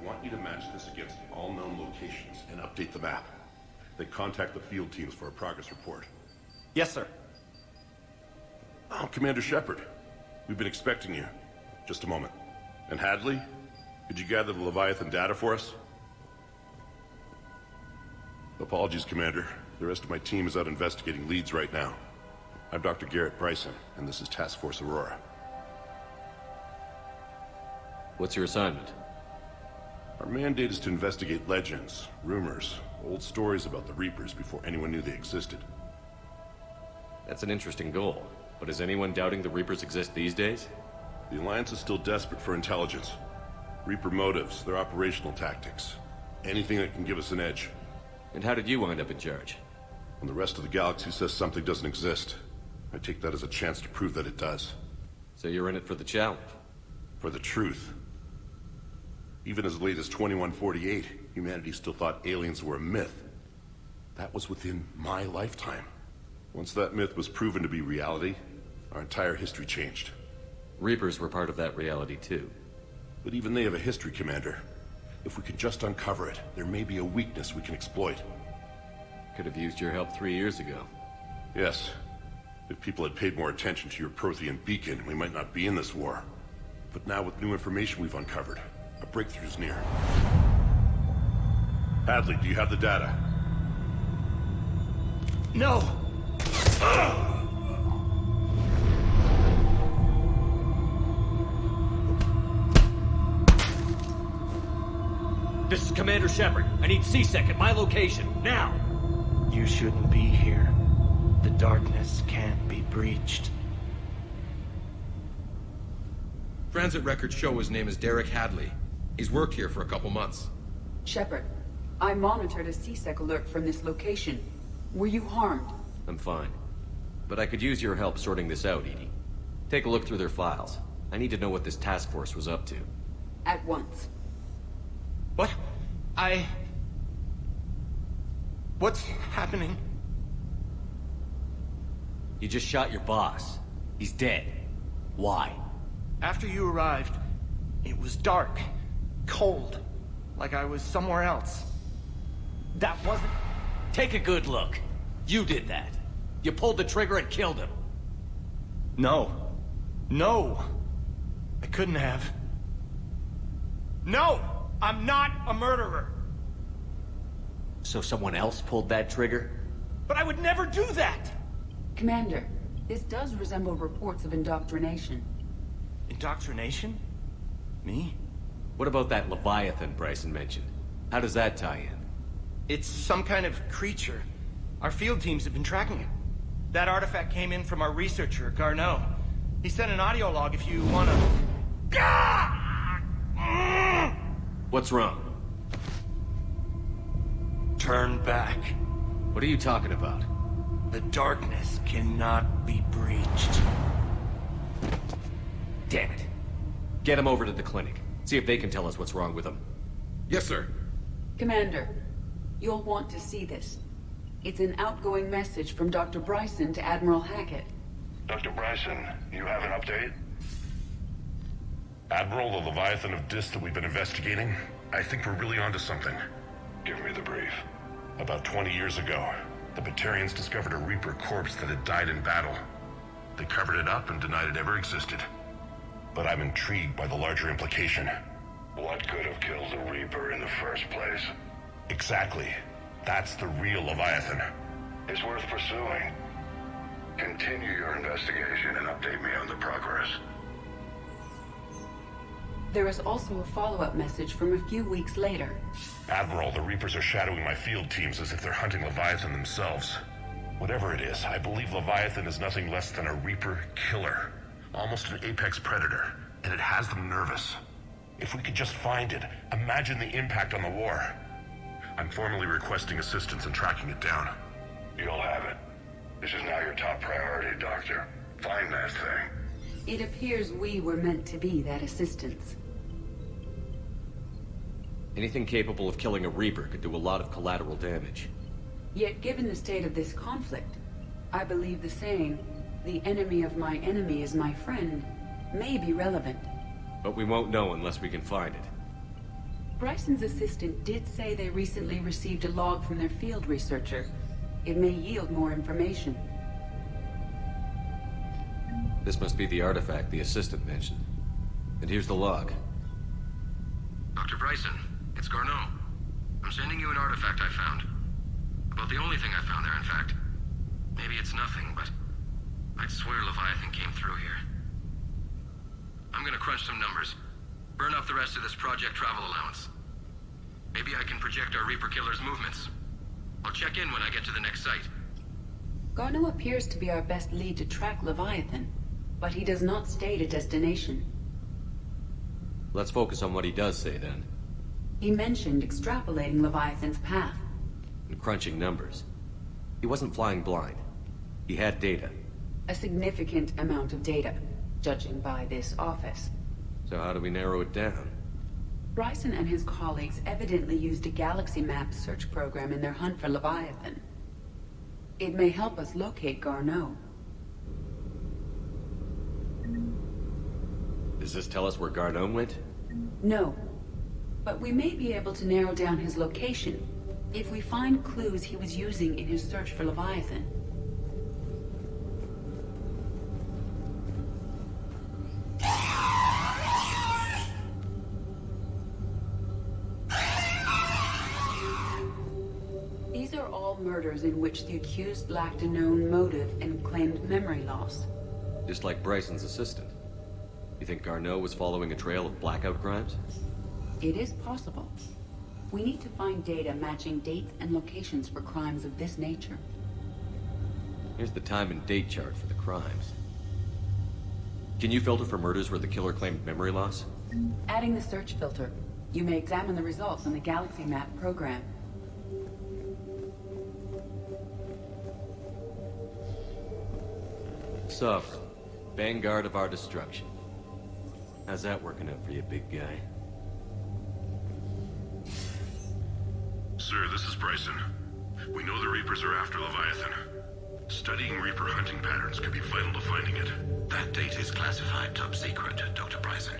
want you to match this against all known locations and update the map. Then contact the field teams for a progress report. Yes, sir. Oh, Commander Shepard. We've been expecting you. Just a moment. And Hadley? Could you gather the Leviathan data for us? Apologies, Commander. The rest of my team is out investigating leads right now. I'm Dr. Garrett Bryson, and this is Task Force Aurora. What's your assignment? Our mandate is to investigate legends, rumors, old stories about the Reapers before anyone knew they existed. That's an interesting goal, but is anyone doubting the Reapers exist these days? The Alliance is still desperate for intelligence. Reaper motives, their operational tactics. Anything that can give us an edge. And how did you wind up in charge? When the rest of the galaxy says something doesn't exist, I take that as a chance to prove that it does. So you're in it for the challenge? For the truth. Even as late as 2148, humanity still thought aliens were a myth. That was within my lifetime. Once that myth was proven to be reality, our entire history changed. Reapers were part of that reality too. But even they have a history, Commander. If we can just uncover it, there may be a weakness we can exploit. Could have used your help 3 years ago. Yes. If people had paid more attention to your Prothean beacon, we might not be in this war. But now with new information we've uncovered, a breakthrough's near. Hadley, do you have the data? No! This is Commander Shepard. I need C-Sec at my location, now! You shouldn't be here. The darkness can't be breached. Transit records show his name is Derek Hadley. He's worked here for a couple months. Shepard, I monitored a C-Sec alert from this location. Were you harmed? I'm fine. But I could use your help sorting this out, Edie. Take a look through their files. I need to know what this task force was up to. At once. What? What's happening? You just shot your boss. He's dead. Why? After you arrived, it was dark, cold, like I was somewhere else. That wasn't... Take a good look. You did that. You pulled the trigger and killed him. No. No! I couldn't have. No! I'm not a murderer! So someone else pulled that trigger? But I would never do that! Commander, this does resemble reports of indoctrination. Indoctrination? Me? What about that Leviathan Bryson mentioned? How does that tie in? It's some kind of creature. Our field teams have been tracking it. That artifact came in from our researcher, Garneau. He sent an audio log if you wanna... What's wrong? Turn back. What are you talking about? The darkness cannot be breached. Damn it. Get him over to the clinic. See if they can tell us what's wrong with him. Yes, sir. Commander, you'll want to see this. It's an outgoing message from Dr. Bryson to Admiral Hackett. Dr. Bryson, you have an update? Admiral, the Leviathan of Dis that we've been investigating, I think we're really onto something. Give me the brief. About 20 years ago, the Batarians discovered a Reaper corpse that had died in battle. They covered it up and denied it ever existed. But I'm intrigued by the larger implication. What could have killed the Reaper in the first place? Exactly. That's the real Leviathan. It's worth pursuing. Continue your investigation and update me on the progress. There is also a follow-up message from a few weeks later. Admiral, the Reapers are shadowing my field teams as if they're hunting Leviathan themselves. Whatever it is, I believe Leviathan is nothing less than a Reaper killer. Almost an apex predator, and it has them nervous. If we could just find it, imagine the impact on the war. I'm formally requesting assistance in tracking it down. You'll have it. This is now your top priority, Doctor. Find that thing. It appears we were meant to be that assistance. Anything capable of killing a Reaper could do a lot of collateral damage. Yet given the state of this conflict, I believe the saying, "The enemy of my enemy is my friend," may be relevant. But we won't know unless we can find it. Bryson's assistant did say they recently received a log from their field researcher. It may yield more information. This must be the artifact the assistant mentioned. And here's the log. Dr. Bryson, it's Garneau. I'm sending you an artifact I found. About the only thing I found there, in fact. Maybe it's nothing, but I'd swear Leviathan came through here. I'm gonna crunch some numbers. Burn up the rest of this project travel allowance. Maybe I can project our Reaper Killer's movements. I'll check in when I get to the next site. Garneau appears to be our best lead to track Leviathan, but he does not state a destination. Let's focus on what he does say, then. He mentioned extrapolating Leviathan's path. And crunching numbers. He wasn't flying blind. He had data. A significant amount of data, judging by this office. So how do we narrow it down? Bryson and his colleagues evidently used a galaxy map search program in their hunt for Leviathan. It may help us locate Garneau. Does this tell us where Garneau went? No. But we may be able to narrow down his location if we find clues he was using in his search for Leviathan. These are all murders in which the accused lacked a known motive and claimed memory loss. Just like Bryson's assistant. You think Garneau was following a trail of blackout crimes? It is possible. We need to find data matching dates and locations for crimes of this nature. Here's the time and date chart for the crimes. Can you filter for murders where the killer claimed memory loss? Adding the search filter, you may examine the results in the Galaxy Map program. Sovereign, vanguard of our destruction. How's that working out for you, big guy? Sir, this is Bryson. We know the Reapers are after Leviathan. Studying Reaper hunting patterns could be vital to finding it. That data is classified top secret, Dr. Bryson.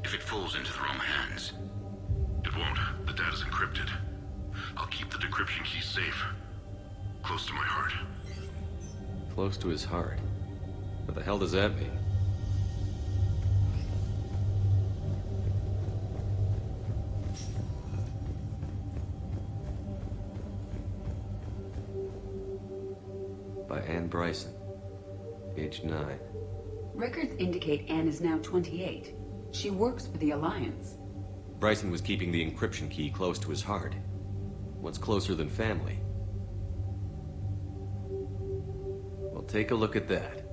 If it falls into the wrong hands... It won't. The data's encrypted. I'll keep the decryption key safe. Close to my heart. Close to his heart. What the hell does that mean? By Anne Bryson, age 9. Records indicate Anne is now 28. She works for the Alliance. Bryson was keeping the encryption key close to his heart. What's closer than family? Well, take a look at that.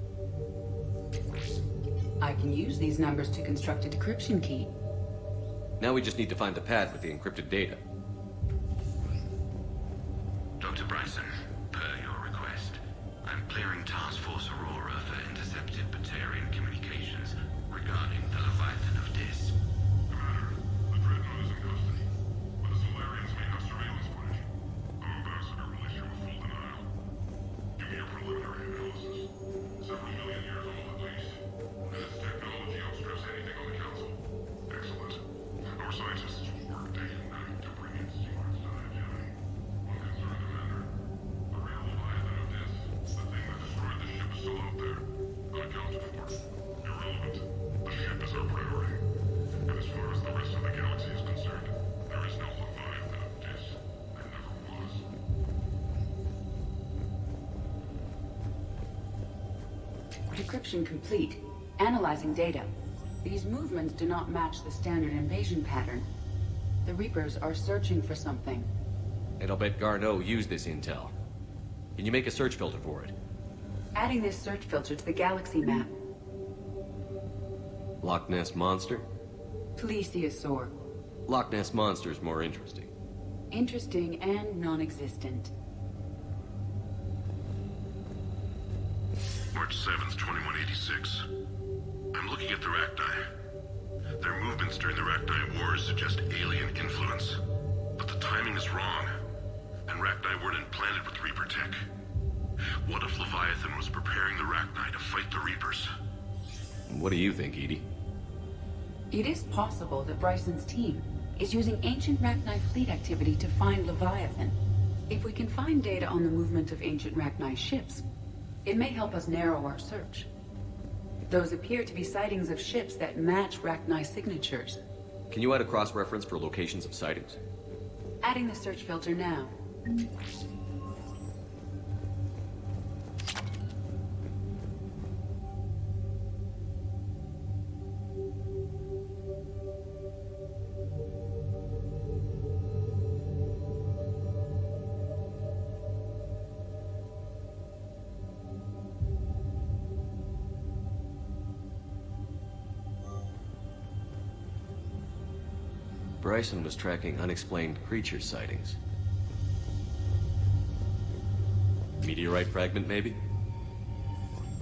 I can use these numbers to construct a decryption key. Now we just need to find the pad with the encrypted data. Dr. Bryson, per your request, I'm clearing Task Force Aurora for intercepted Batarian communications regarding the Leviathan of Dis. Commander, the Dreadnought is in custody, but the Solarians may have surveillance footage. Our ambassador will issue a full denial. Give me a preliminary analysis. Several million years old at least. And its technology outstrips anything on the Council. Excellent. Our scientists will work day and night to bring in secrets to that Jedi. One concern, Commander. The real Leviathan of Dis, the thing that destroyed the ship, is still out there. Unaccounted for. Irrelevant. The ship is our priority. And as far as the rest of the galaxy is concerned, there is no Leviathan of Dis. There never was. Decryption complete. Analyzing data. These movements do not match the standard invasion pattern. The Reapers are searching for something. And I'll bet Garneau used this intel. Can you make a search filter for it? Adding this search filter to the Galaxy Map. Loch Ness Monster? Plesiosaur. Loch Ness Monster's more interesting. Interesting and non-existent. March 7th, 2186. I'm looking at the Rachni. Their movements during the Rachni Wars suggest alien influence. But the timing is wrong. And Rachni weren't implanted with Reaper tech. What if Leviathan was preparing the Rachni to fight the Reapers? What do you think, Edie? It is possible that Bryson's team, is using ancient Rachni fleet activity to find Leviathan. If we can find data on the movement of ancient Rachni ships, it may help us narrow our search. Those appear to be sightings of ships that match Rachni signatures. Can you add a cross-reference for locations of sightings? Adding the search filter now. Bryson was tracking unexplained creature sightings. Meteorite fragment, maybe?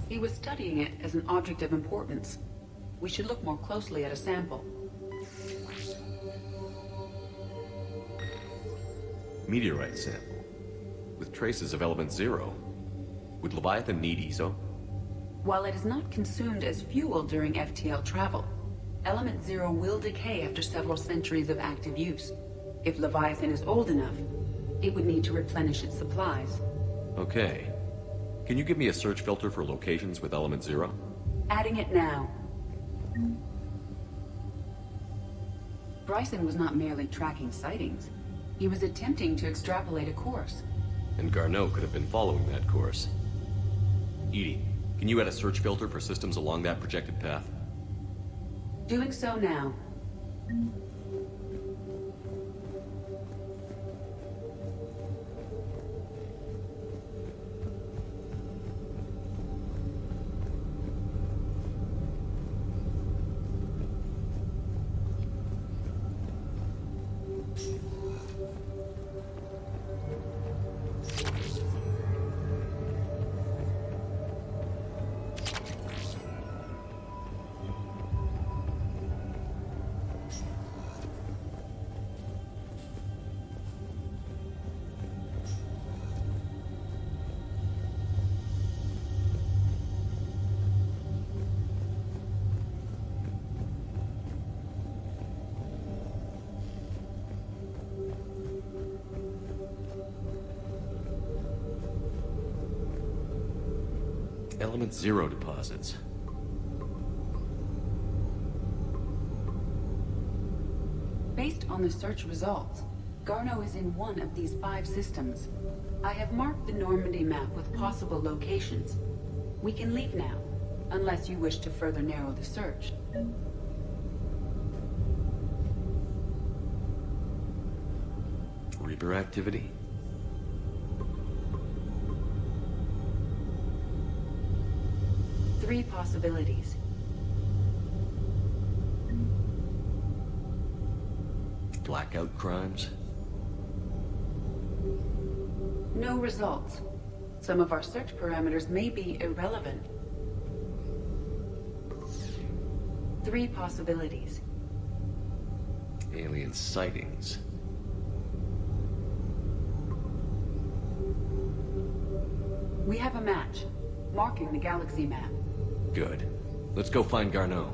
He was studying it as an object of importance. We should look more closely at a sample. Meteorite sample. With traces of element 0. Would Leviathan need ESO? While it is not consumed as fuel during FTL travel, Element 0 will decay after several centuries of active use. If Leviathan is old enough, it would need to replenish its supplies. Okay. Can you give me a search filter for locations with element 0? Adding it now. Bryson was not merely tracking sightings. He was attempting to extrapolate a course. And Garneau could have been following that course. Edie, can you add a search filter for systems along that projected path? Doing so now. Element 0 deposits. Based on the search results, Garneau is in one of these 5 systems. I have marked the Normandy map with possible locations. We can leave now, unless you wish to further narrow the search. Reaper activity? Three possibilities. Blackout crimes? No results. Some of our search parameters may be irrelevant. Three possibilities. Alien sightings? We have a match, marking the galaxy map. Good. Let's go find Garneau.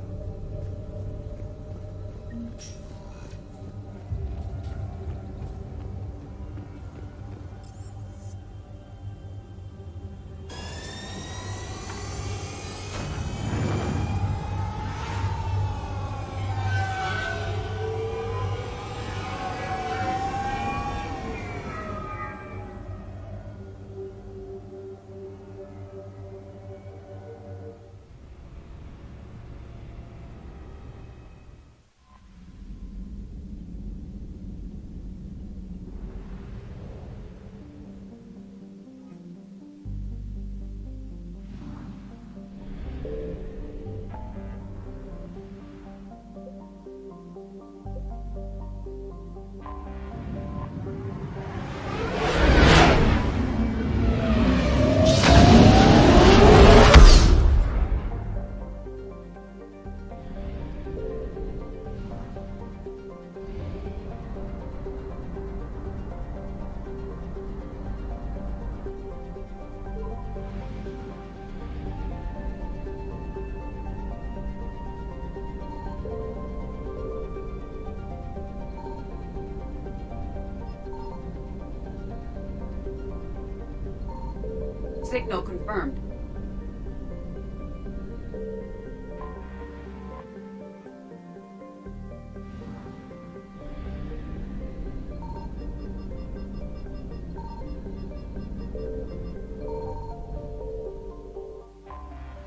Signal confirmed.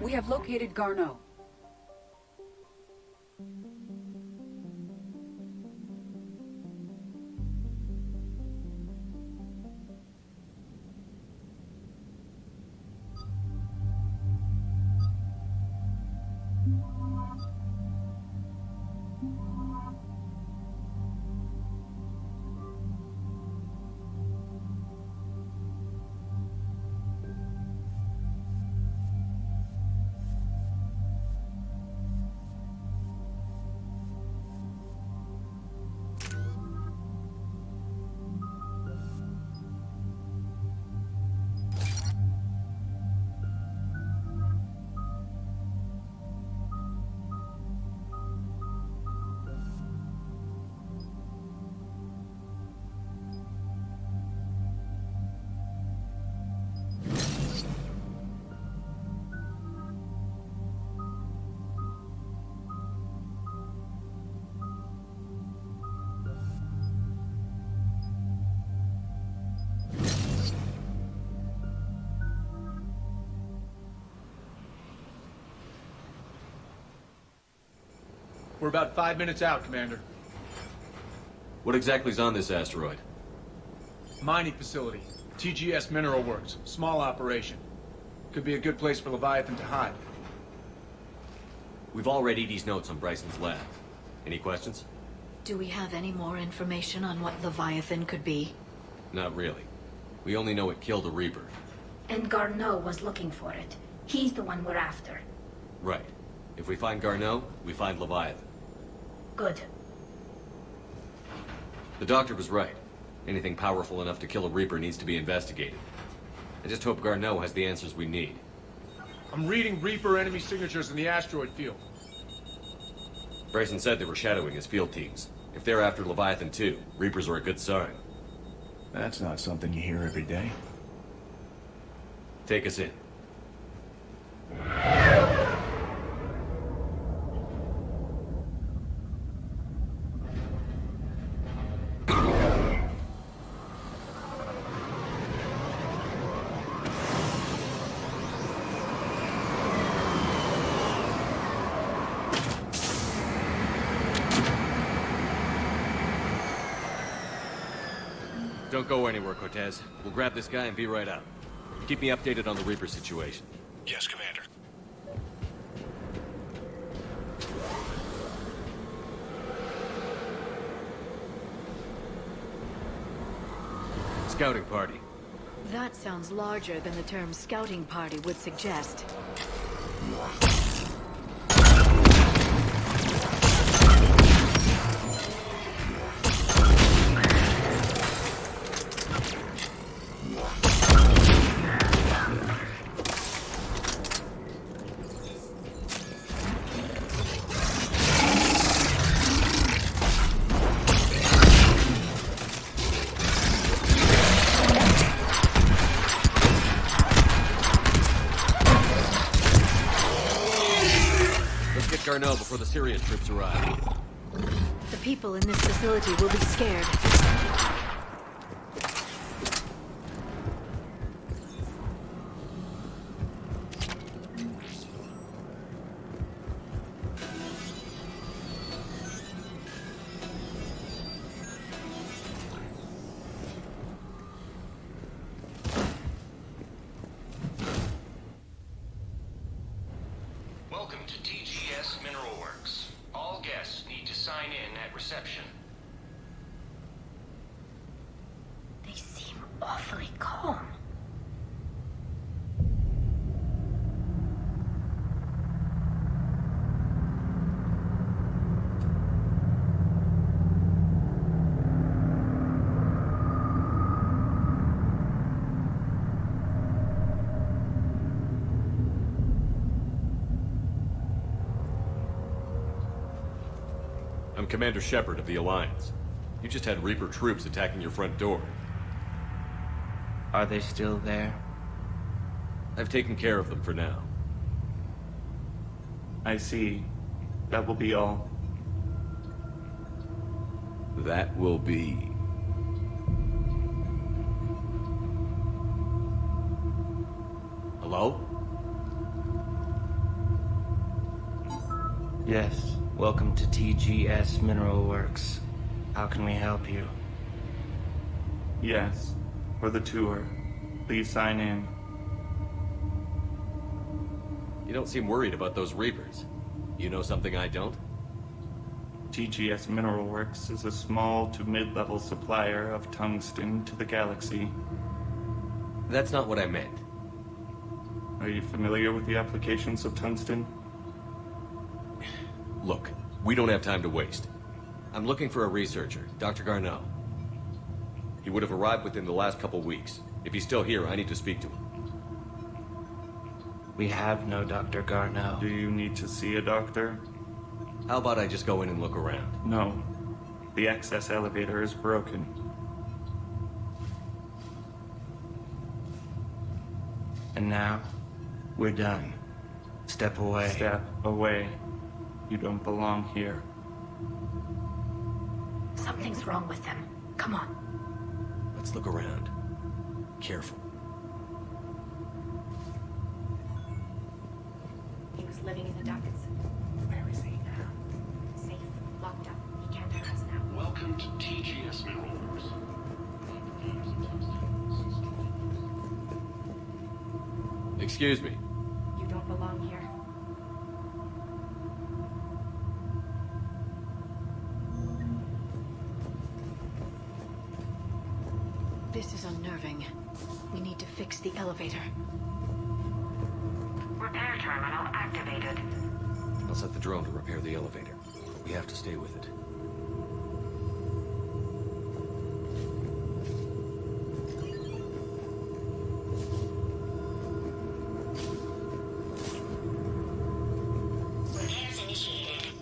We have located Garneau. We're about 5 minutes out, Commander. What exactly is on this asteroid? Mining facility. TGS Mineral Works. Small operation. Could be a good place for Leviathan to hide. We've all read Edie's notes on Bryson's lab. Any questions? Do we have any more information on what Leviathan could be? Not really. We only know it killed a Reaper. And Garneau was looking for it. He's the one we're after. Right. If we find Garneau, we find Leviathan. Good. The doctor was right. Anything powerful enough to kill a Reaper needs to be investigated. I just hope Garneau has the answers we need. I'm reading Reaper enemy signatures in the asteroid field. Bryson said they were shadowing his field teams. If they're after Leviathan too, Reapers are a good sign. That's not something you hear every day. Take us in. Don't go anywhere, Cortez. We'll grab this guy and be right out. Keep me updated on the Reaper situation. Yes, Commander. Scouting party. That sounds larger than the term scouting party would suggest. Garneau before the Syrian troops arrive. The people in this facility will be scared. Welcome to TGS Mineral Works. All guests need to sign in at reception. They seem awfully calm. I'm Commander Shepard of the Alliance. You just had Reaper troops attacking your front door. Are they still there? I've taken care of them for now. I see. That will be all. That will be... Hello? Yes, welcome to TGS Mineral Works. How can we help you? Yes, for the tour. Please sign in. You don't seem worried about those Reapers. You know something I don't? TGS Mineral Works is a small to mid-level supplier of tungsten to the galaxy. That's not what I meant. Are you familiar with the applications of tungsten? Look, we don't have time to waste. I'm looking for a researcher, Dr. Garneau. He would have arrived within the last couple weeks. If he's still here, I need to speak to him. We have no Dr. Garneau. Do you need to see a doctor? How about I just go in and look around? No. The access elevator is broken. And now, we're done. Step away. Step away. You don't belong here. Something's wrong with them. Come on. Let's look around. Careful. He was living in the ducats. Where is he now? Safe, locked up. He can't hurt us now. Welcome to TGS Mineral Works. Excuse me. You don't belong here. This is unnerving. We need to fix the elevator. Repair terminal activated. I'll set the drone to repair the elevator. But we have to stay with it. Repairs initiated.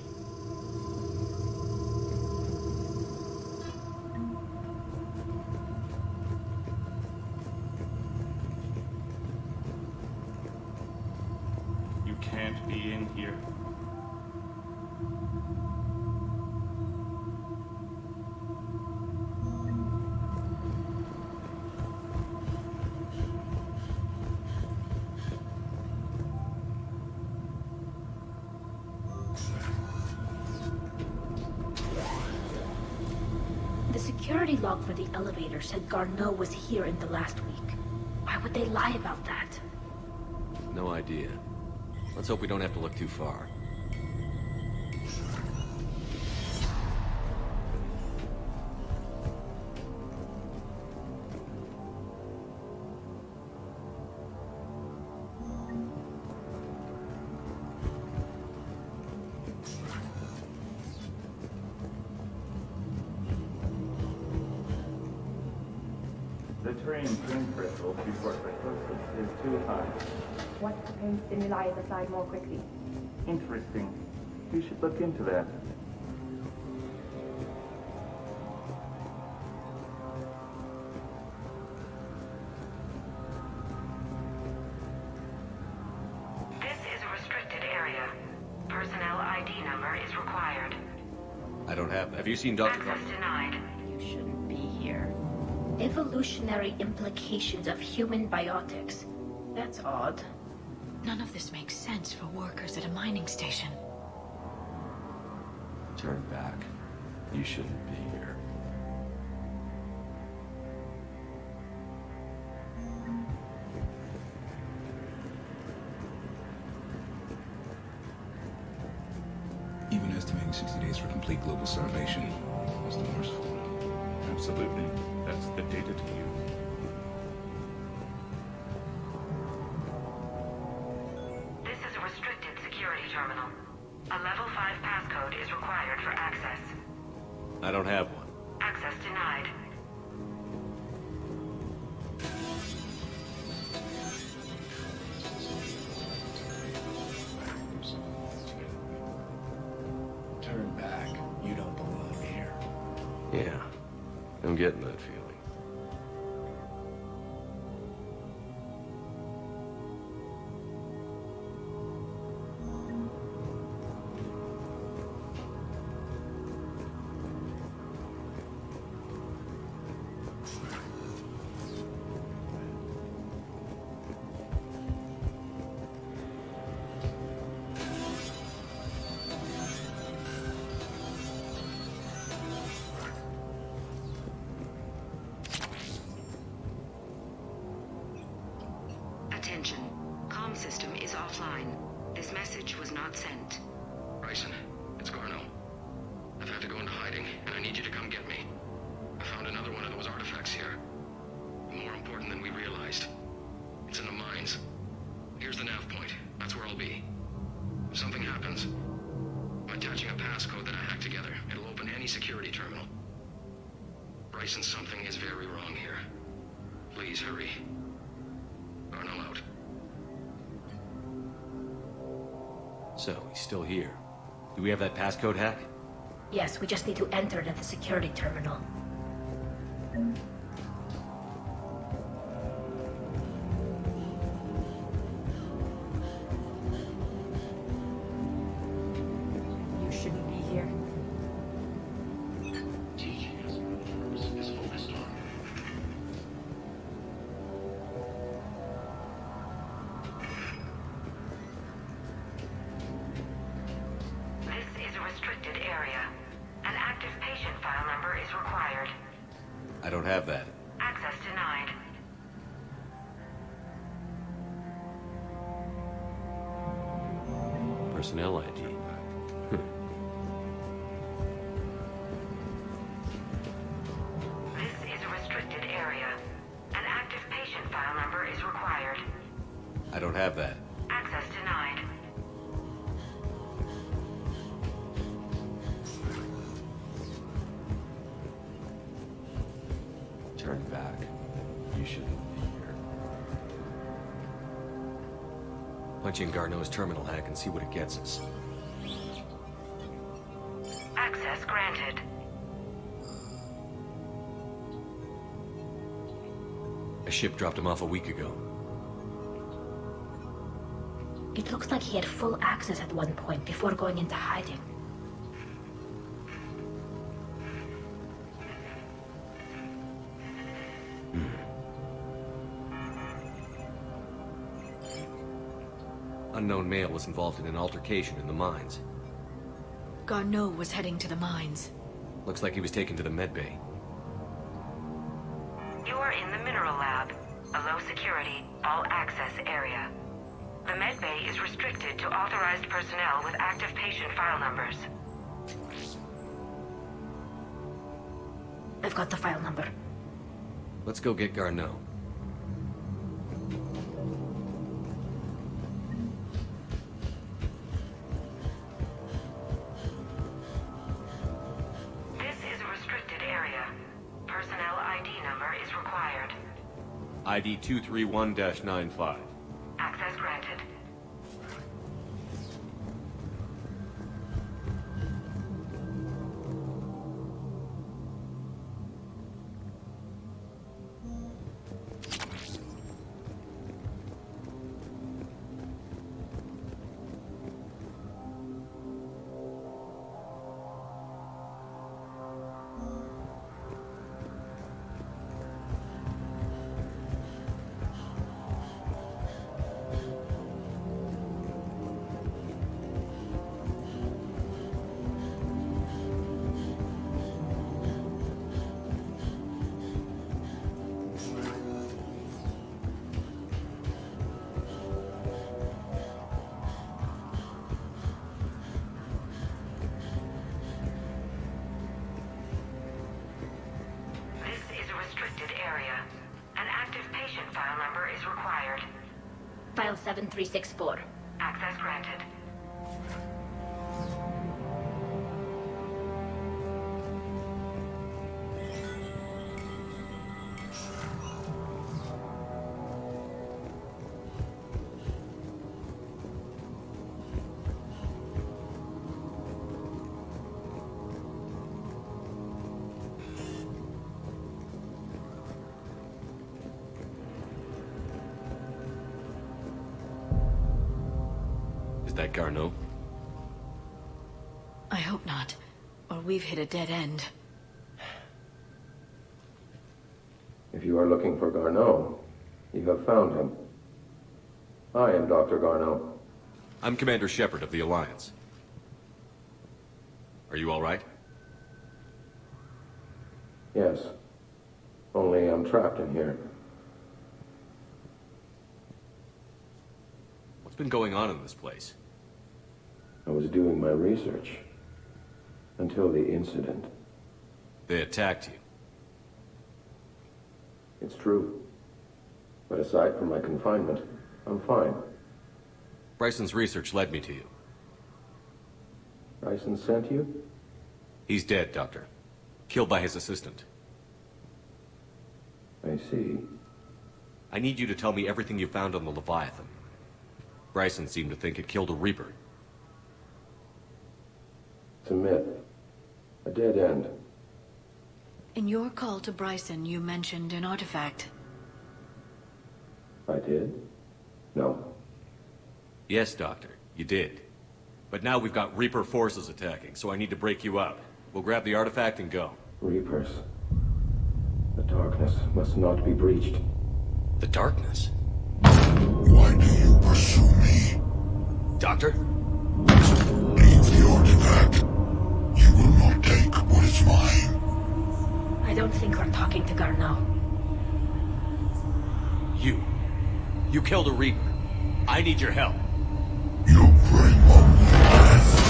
You can't be in here. The security log for the elevator said Garneau was here in the last week. Why would they lie about that? No idea. Let's hope we don't have to look too far. The terrain pain threshold before psychosis is too high. What pain stimuli is applied more quickly? Interesting. You should look into that. This is a restricted area. Personnel ID number is required. I don't have that. Have you seen Dr. Access denied. You shouldn't be here. Evolutionary implications of human biotics. That's odd. None of this makes sense for workers at a mining station. Turn back. You shouldn't be here. Even estimating 60 days for complete global starvation is the merciful. Absolutely. That's the data to you. This is a restricted security terminal. A level 5 passcode is required for access. I don't have one. Access denied. Turn back. You don't belong here. Yeah. I'm getting that feeling. system is offline. This message was not sent. Bryson, it's Garno. I've had to go into hiding, and I need you to come get me. I found another one of those artifacts here. More important than we realized. It's in the mines. Here's the nav point. That's where I'll be. If something happens, I'm attaching a passcode that I hacked together. It'll open any security terminal. Bryson, something is very wrong here. Please hurry. Garno out. So, he's still here. Do we have that passcode hack? Yes, we just need to enter it at the security terminal. You shouldn't be here. TGS is focused on. This is a restricted area. An active patient file number is required. I don't have that. Access denied. Personnel ID. This is a restricted area. An active patient file number is required. I don't have that. Access denied. Turn back. You shouldn't be here. Punch in Garneau's terminal hack and see what it gets us. Access granted. A ship dropped him off a week ago. It looks like he had full access at one point before going into hiding. Unknown male was involved in an altercation in the mines. Garneau was heading to the mines. Looks like he was taken to the medbay. You are in the mineral lab, a low security, all access area. The medbay is restricted to authorized personnel with active patient file numbers. I've got the file number. Let's go get Garneau. This is a restricted area. Personnel ID number is required. ID 231-95. Access granted. File 7364. Access granted. Is that Garneau? I hope not, or we've hit a dead end. If you are looking for Garneau, you have found him. I am Dr. Garneau. I'm Commander Shepard of the Alliance. Are you all right? Yes. Only I'm trapped in here. What's been going on in this place? I was doing my research. Until the incident. They attacked you. It's true. But aside from my confinement, I'm fine. Bryson's research led me to you. Bryson sent you? He's dead, Doctor. Killed by his assistant. I see. I need you to tell me everything you found on the Leviathan. Bryson seemed to think it killed a Reaper. It's a myth. A dead end. In your call to Bryson, you mentioned an artifact. I did? No. Yes, Doctor, you did. But now we've got Reaper forces attacking, so I need to break you up. We'll grab the artifact and go. Reapers. The darkness must not be breached. The darkness? Why do you pursue me? Doctor? Leave the artifact. You will not take what is mine. I don't think we're talking to Garneau. You killed a Reaper. I need your help. You bring only death.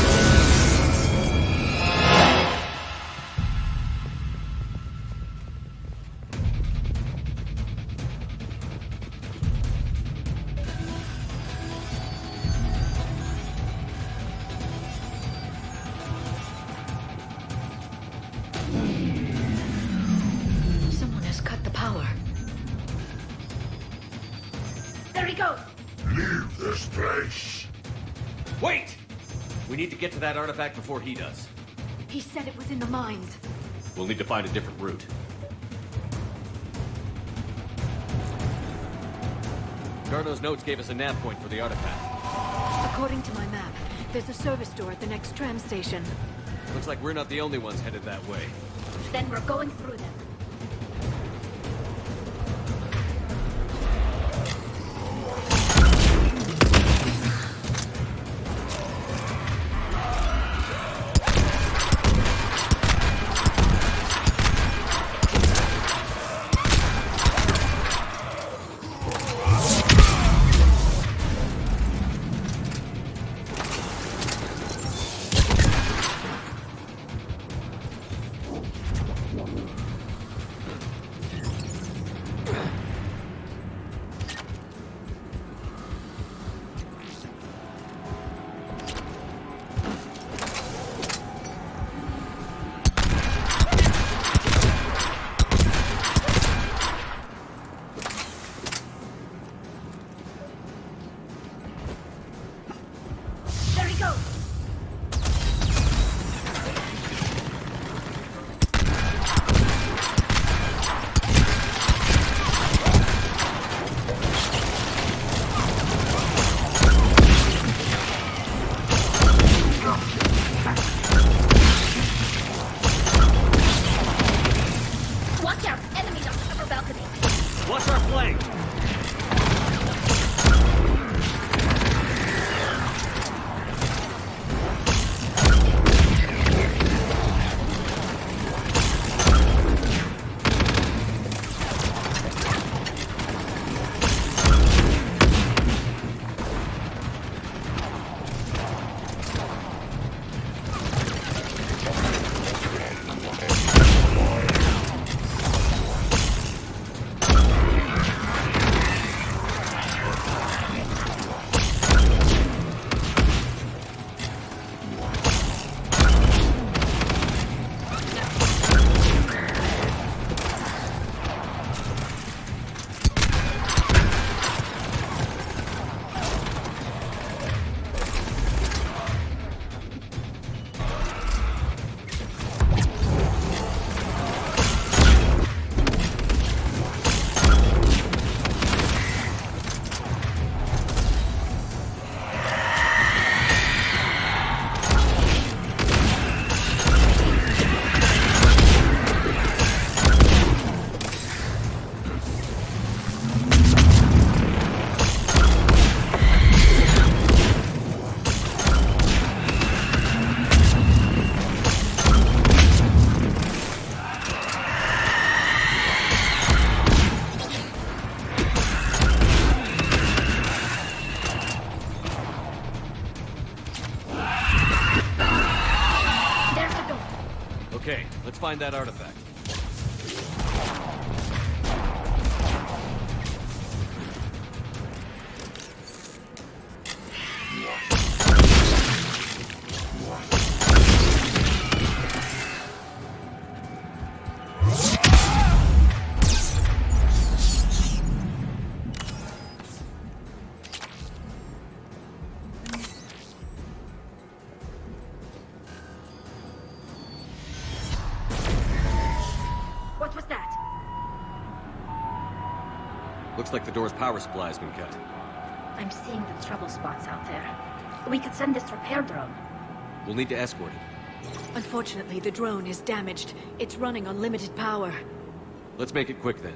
Someone has cut the power. There he goes! Leave this place. Wait! We need to get to that artifact before he does. He said it was in the mines. We'll need to find a different route. Garneau's notes gave us a nav point for the artifact. According to my map, there's a service door at the next tram station. Looks like we're not the only ones headed that way. Then we're going through them. Let's find that artifact. What was that? Looks like the door's power supply has been cut. I'm seeing the trouble spots out there. We could send this repair drone. We'll need to escort it. Unfortunately, the drone is damaged. It's running on limited power. Let's make it quick then.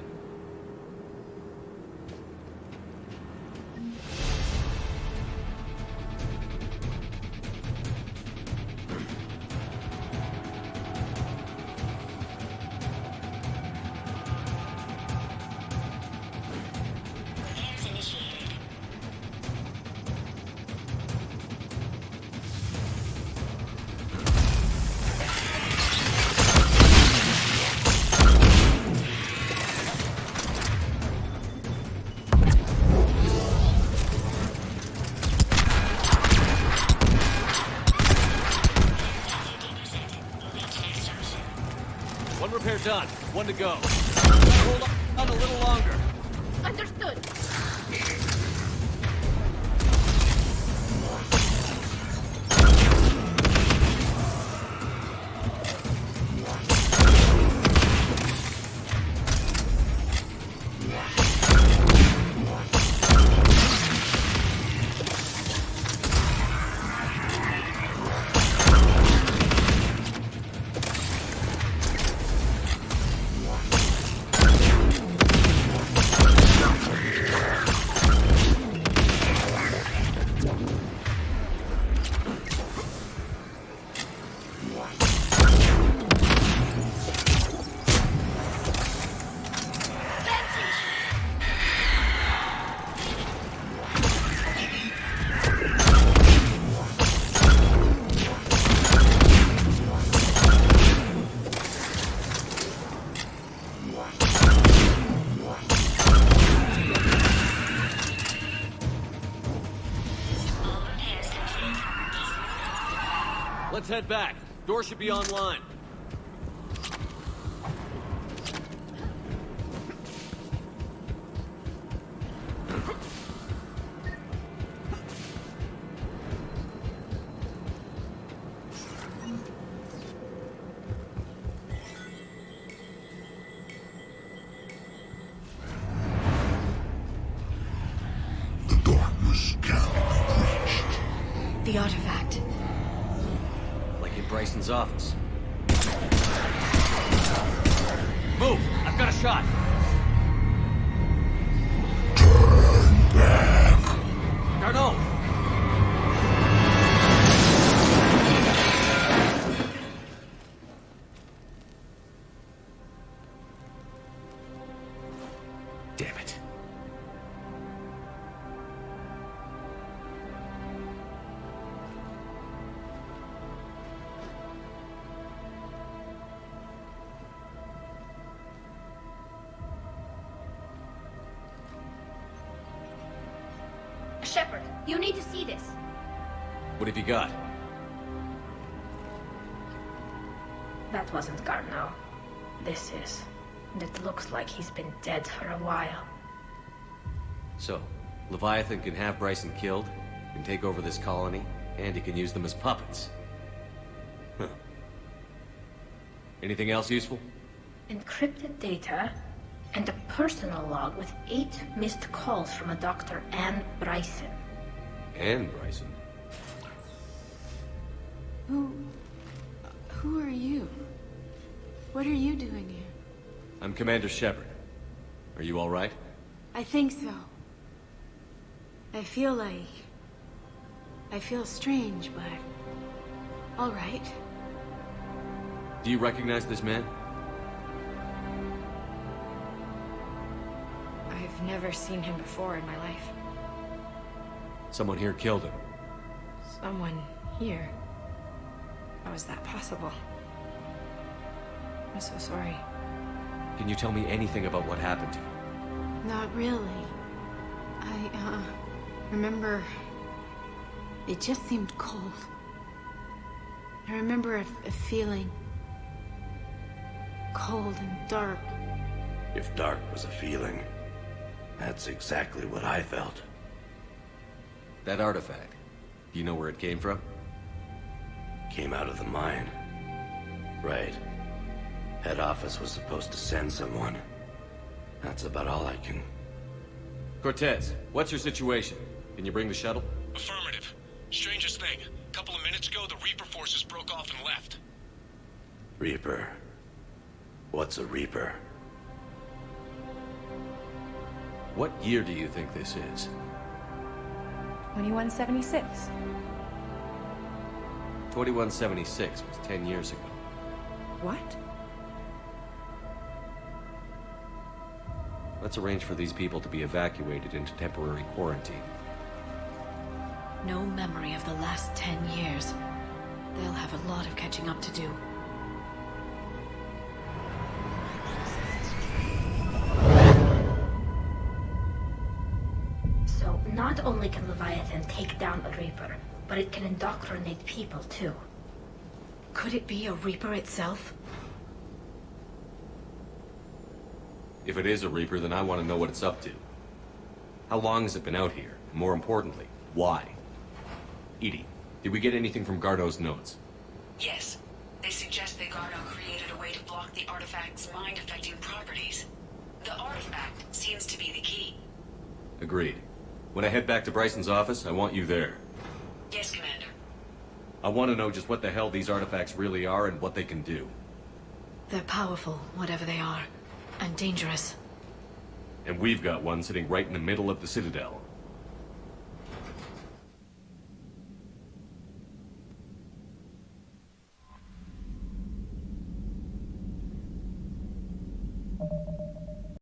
One repair done. One to go. Hold on a little longer. Understood. Let's head back. Door should be online. The darkness can be breached. The artifact. Like in Bryson's office. Move! I've got a shot! Turn back. Garneau! Damn it. Shepard, you need to see this. What have you got? That wasn't Garneau. This is. And it looks like he's been dead for a while. So, Leviathan can have Bryson killed, can take over this colony, and he can use them as puppets. Huh. Anything else useful? Encrypted data and a personal log with 8 missed calls from a Dr. Anne Bryson. Anne Bryson? Who are you? What are you doing here? I'm Commander Shepard. Are you all right? I think so. I feel strange, but... all right. Do you recognize this man? I've never seen him before in my life. Someone here killed him. Someone here? How is that possible? I'm so sorry. Can you tell me anything about what happened to you? Not really. I, remember... It just seemed cold. I remember a feeling... cold and dark. If dark was a feeling, that's exactly what I felt. That artifact, do you know where it came from? Came out of the mine. Right. Head office was supposed to send someone. That's about all I can... Cortez, what's your situation? Can you bring the shuttle? Affirmative. Strangest thing. A couple of minutes ago, the Reaper forces broke off and left. Reaper. What's a Reaper? What year do you think this is? 2176. 2176 was 10 years ago. What? Let's arrange for these people to be evacuated into temporary quarantine. No memory of the last 10 years. They'll have a lot of catching up to do. So, not only can Leviathan take down a Reaper, but it can indoctrinate people too. Could it be a Reaper itself? If it is a Reaper, then I want to know what it's up to. How long has it been out here? And more importantly, why? Edie, did we get anything from Garneau's notes? Yes. They suggest that Garneau created a way to block the artifact's mind-affecting properties. The artifact seems to be the key. Agreed. When I head back to Bryson's office, I want you there. Yes, Commander. I want to know just what the hell these artifacts really are and what they can do. They're powerful, whatever they are. And dangerous. And we've got one sitting right in the middle of the Citadel.